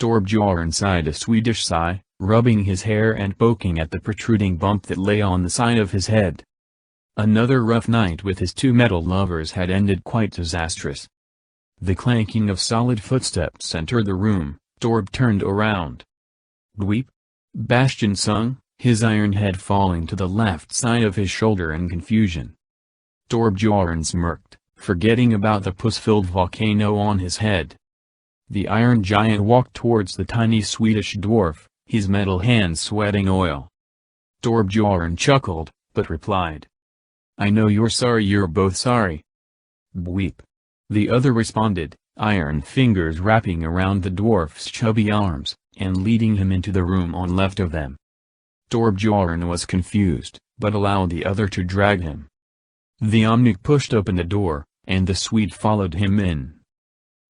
Torbjorn sighed a Swedish sigh, rubbing his hair and poking at the protruding bump that lay on the side of his head. Another rough night with his two metal lovers had ended quite disastrous. The clanking of solid footsteps entered the room. Torb turned around. "Dweep?" Bastion sung, his iron head falling to the left side of his shoulder in confusion. Torbjorn smirked, forgetting about the pus-filled volcano on his head. The iron giant walked towards the tiny Swedish dwarf, his metal hands sweating oil. Torbjorn chuckled, but replied, "I know you're sorry, you're both sorry." "Bweep." The other responded, iron fingers wrapping around the dwarf's chubby arms, and leading him into the room on left of them. Torbjorn was confused, but allowed the other to drag him. The Omnic pushed open the door, and the Swede followed him in.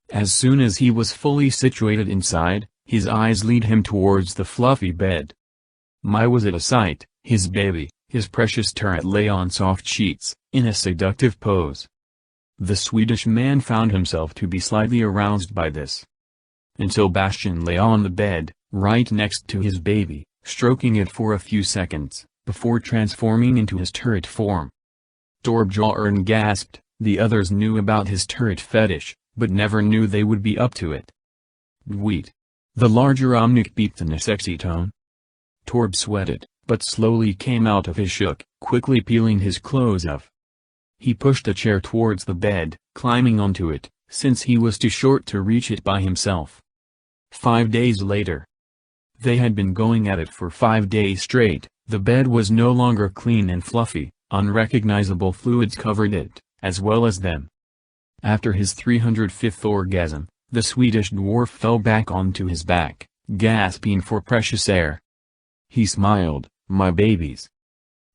As soon as he was fully situated inside, his eyes lead him towards the fluffy bed. My, was it a sight! His baby, his precious turret, lay on soft sheets, in a seductive pose. The Swedish man found himself to be slightly aroused by this. Until Bastion lay on the bed, right next to his baby, stroking it for a few seconds, before transforming into his turret form. Torbjorn gasped. The others knew about his turret fetish, but never knew they would be up to it. "Dweet." The larger Omnic beeped in a sexy tone. Torb sweated, but slowly came out of his shook, quickly peeling his clothes off. He pushed a chair towards the bed, climbing onto it, since he was too short to reach it by himself. 5 days later. They had been going at it for 5 days straight. The bed was no longer clean and fluffy, unrecognizable fluids covered it, as well as them. After his 305th orgasm, the Swedish dwarf fell back onto his back, gasping for precious air. He smiled, "My babies."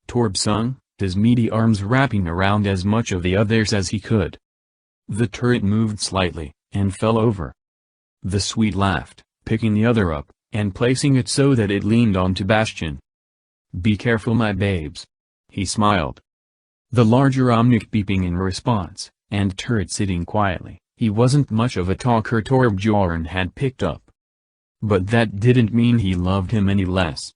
Torb sung, his meaty arms wrapping around as much of the others as he could. The turret moved slightly, and fell over. The Swede laughed, picking the other up, and placing it so that it leaned onto Bastion. "Be careful, my babes." He smiled. The larger Omnic beeping in response, and turret sitting quietly. He wasn't much of a talker, Torbjorn had picked up. But that didn't mean he loved him any less.